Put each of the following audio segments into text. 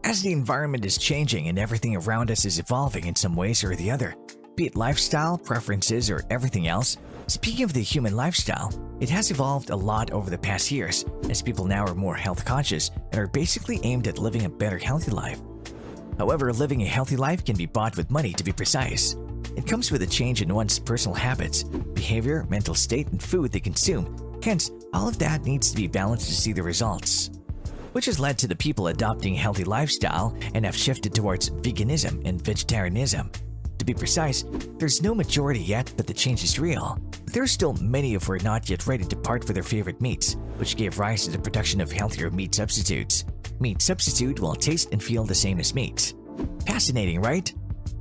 As the environment is changing and everything around us is evolving in some ways or the other, be it lifestyle, preferences, or everything else, speaking of the human lifestyle, it has evolved a lot over the past years as people now are more health conscious and are basically aimed at living a better healthy life. However, living a healthy life can be bought with money, to be precise. It comes with a change in one's personal habits, behavior, mental state, and food they consume. Hence, all of that needs to be balanced to see the results, which has led to the people adopting a healthy lifestyle and have shifted towards veganism and vegetarianism. To be precise, there's no majority yet, but the change is real. There are still many who are not yet ready to part with their favorite meats, which gave rise to the production of healthier meat substitutes. Meat substitute will taste and feel the same as meat. Fascinating, right?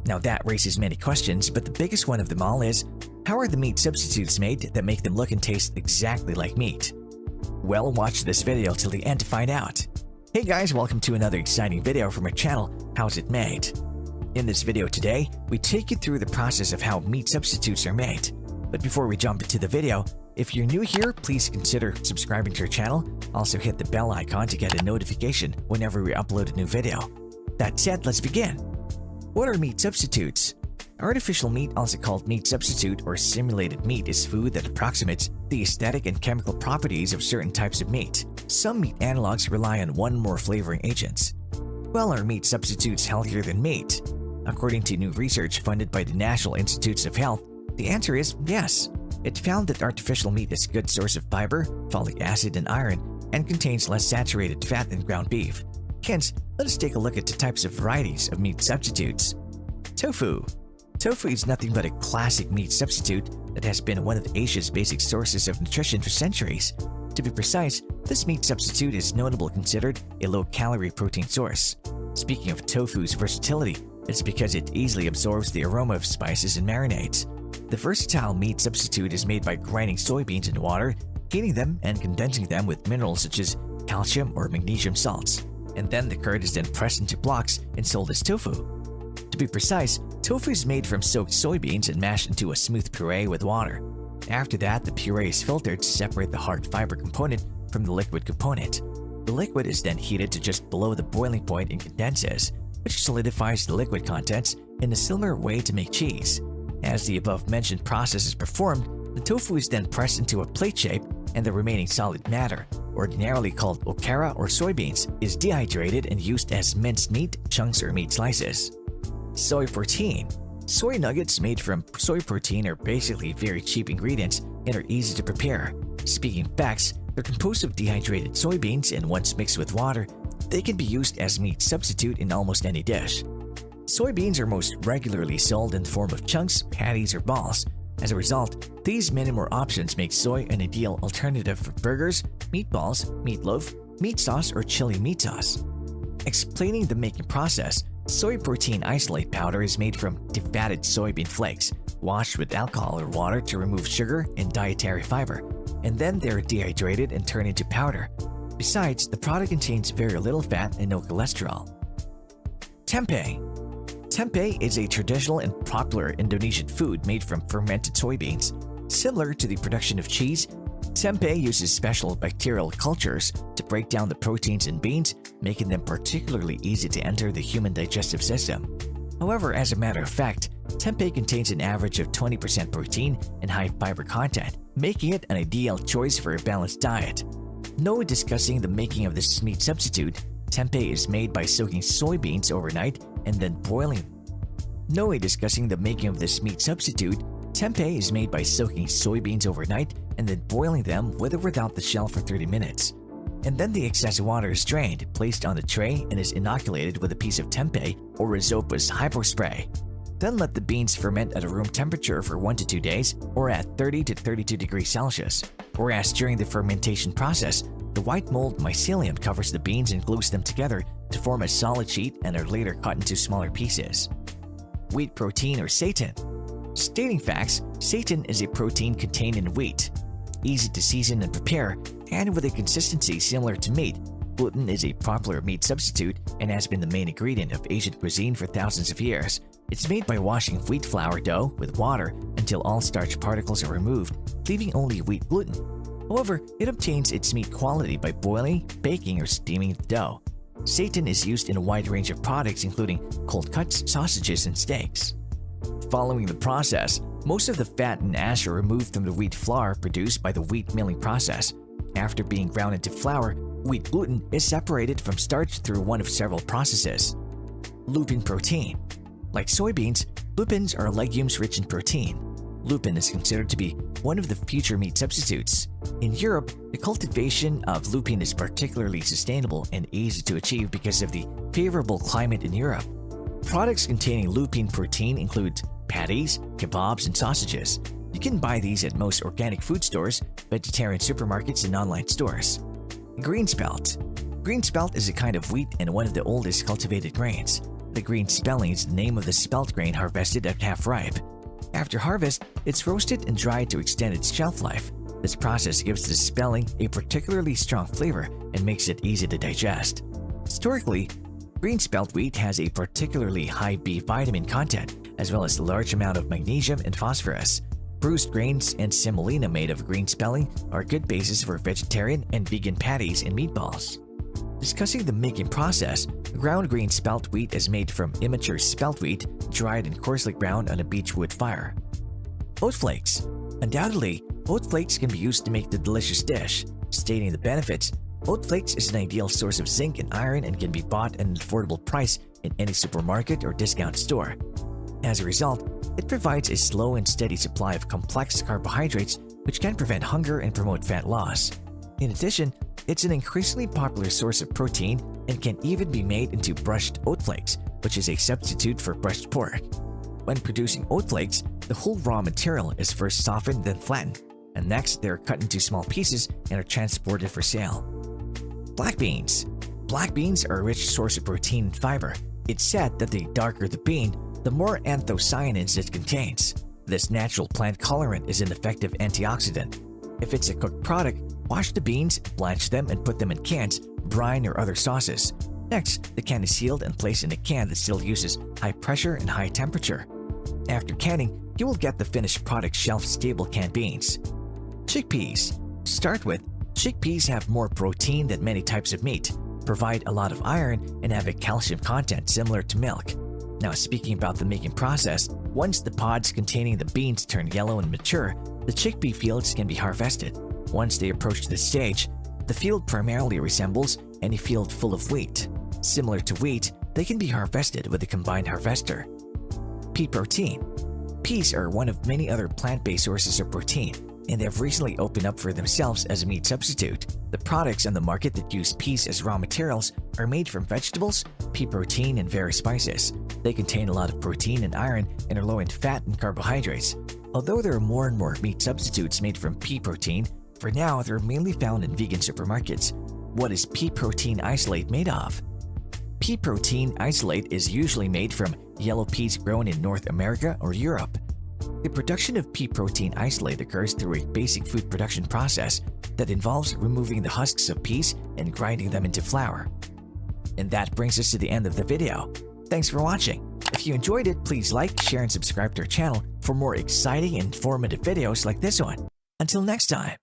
Now that raises many questions, but the biggest one of them all is, how are the meat substitutes made that make them look and taste exactly like meat? Well, watch this video till the end to find out. Hey guys, welcome to another exciting video from our channel, How's It Made? In this video today, we take you through the process of how meat substitutes are made. But before we jump into the video, if you're new here, please consider subscribing to our channel. Also hit the bell icon to get a notification whenever we upload a new video. That said, let's begin. What are meat substitutes? Artificial meat, also called meat substitute or simulated meat, is food that approximates the aesthetic and chemical properties of certain types of meat. Some meat analogs rely on one or more flavoring agents. Well, are meat substitutes healthier than meat? According to new research funded by the National Institutes of Health, the answer is yes. It found that artificial meat is a good source of fiber, folic acid, and iron, and contains less saturated fat than ground beef. Hence, let us take a look at the types of varieties of meat substitutes. Tofu. Tofu is nothing but a classic meat substitute that has been one of Asia's basic sources of nutrition for centuries. To be precise, this meat substitute is notably considered a low-calorie protein source. Speaking of tofu's versatility, it's because it easily absorbs the aroma of spices and marinades. The versatile meat substitute is made by grinding soybeans in water, heating them, and condensing them with minerals such as calcium or magnesium salts. And then the curd is then pressed into blocks and sold as tofu. To be precise, tofu is made from soaked soybeans and mashed into a smooth puree with water. After that, the puree is filtered to separate the hard fiber component from the liquid component. The liquid is then heated to just below the boiling point and condenses, which solidifies the liquid contents in a similar way to make cheese. As the above-mentioned process is performed, the tofu is then pressed into a plate shape and the remaining solid matter, ordinarily called okara or soybeans, is dehydrated and used as minced meat, chunks, or meat slices. Soy protein. Soy nuggets made from soy protein are basically very cheap ingredients and are easy to prepare. Speaking facts, they're composed of dehydrated soybeans, and once mixed with water, they can be used as meat substitute in almost any dish. Soybeans are most regularly sold in the form of chunks, patties, or balls. As a result, these many more options make soy an ideal alternative for burgers, meatballs, meatloaf, meat sauce, or chili meat sauce. Explaining the making process, soy protein isolate powder is made from defatted soybean flakes, washed with alcohol or water to remove sugar and dietary fiber, and then they are dehydrated and turned into powder. Besides, the product contains very little fat and no cholesterol. Tempeh. Tempeh is a traditional and popular Indonesian food made from fermented soybeans. Similar to the production of cheese, tempeh uses special bacterial cultures to break down the proteins in beans, making them particularly easy to enter the human digestive system. However, as a matter of fact, tempeh contains an average of 20% protein and high fiber content, making it an ideal choice for a balanced diet. No discussing the making of this meat substitute, tempeh is made by soaking soybeans overnight and then boiling. No discussing the making of this meat substitute, tempeh is made by soaking soybeans overnight and then boiling them with or without the shell for 30 minutes. And then the excess water is drained, placed on the tray, and is inoculated with a piece of tempeh or Rhizopus hypospray. Then let the beans ferment at a room temperature for 1 to 2 days or at 30 to 32 degrees Celsius. Whereas during the fermentation process, the white mold mycelium covers the beans and glues them together to form a solid sheet and are later cut into smaller pieces. Wheat protein or seitan. Stating facts, seitan is a protein contained in wheat. Easy to season and prepare, and with a consistency similar to meat, gluten is a popular meat substitute and has been the main ingredient of Asian cuisine for thousands of years. It's made by washing wheat flour dough with water until all starch particles are removed, leaving only wheat gluten. However, it obtains its meat quality by boiling, baking, or steaming the dough. Seitan is used in a wide range of products including cold cuts, sausages, and steaks. Following the process, most of the fat and ash are removed from the wheat flour produced by the wheat milling process. After being ground into flour, wheat gluten is separated from starch through one of several processes. Lupin protein. Like soybeans, lupins are legumes rich in protein. Lupin is considered to be one of the future meat substitutes. In Europe, the cultivation of lupin is particularly sustainable and easy to achieve because of the favorable climate in Europe. Products containing lupin protein include patties, kebabs, and sausages. You can buy these at most organic food stores, vegetarian supermarkets, and online stores. Green spelt. Green spelt is a kind of wheat and one of the oldest cultivated grains. The green spelling is the name of the spelt grain harvested at half ripe. After harvest, it's roasted and dried to extend its shelf life. This process gives the spelling a particularly strong flavor and makes it easy to digest. Historically, green spelt wheat has a particularly high B vitamin content, as well as a large amount of magnesium and phosphorus. Bruised grains and semolina made of green spelling are a good basis for vegetarian and vegan patties and meatballs. Discussing the making process, ground green spelt wheat is made from immature spelt wheat, dried and coarsely ground on a beechwood fire. Oat flakes. Undoubtedly, oat flakes can be used to make the delicious dish. Stating the benefits, oat flakes is an ideal source of zinc and iron and can be bought at an affordable price in any supermarket or discount store. As a result, it provides a slow and steady supply of complex carbohydrates which can prevent hunger and promote fat loss. In addition, it's an increasingly popular source of protein and can even be made into brushed oat flakes, which is a substitute for brushed pork. When producing oat flakes, the whole raw material is first softened then flattened, and next they are cut into small pieces and are transported for sale. Black beans. Black beans are a rich source of protein and fiber. It's said that the darker the bean, the more anthocyanins it contains. This natural plant colorant is an effective antioxidant. If it's a cooked product, wash the beans, blanch them, and put them in cans, brine, or other sauces. Next, the can is sealed and placed in a can that still uses high pressure and high temperature. After canning, you will get the finished product shelf-stable canned beans. Chickpeas. To start with, chickpeas have more protein than many types of meat, provide a lot of iron, and have a calcium content similar to milk. Now, speaking about the making process, once the pods containing the beans turn yellow and mature, the chickpea fields can be harvested. Once they approach this stage, the field primarily resembles any field full of wheat. Similar to wheat, they can be harvested with a combined harvester. Pea protein. Peas are one of many other plant-based sources of protein, and they have recently opened up for themselves as a meat substitute. The products on the market that use peas as raw materials are made from vegetables, pea protein, and various spices. They contain a lot of protein and iron and are low in fat and carbohydrates. Although there are more and more meat substitutes made from pea protein, for now they're mainly found in vegan supermarkets. What is pea protein isolate made of? Pea protein isolate is usually made from yellow peas grown in North America or Europe. The production of pea protein isolate occurs through a basic food production process that involves removing the husks of peas and grinding them into flour. And that brings us to the end of the video. Thanks for watching. If you enjoyed it, please like, share, and subscribe to our channel for more exciting and informative videos like this one. Until next time.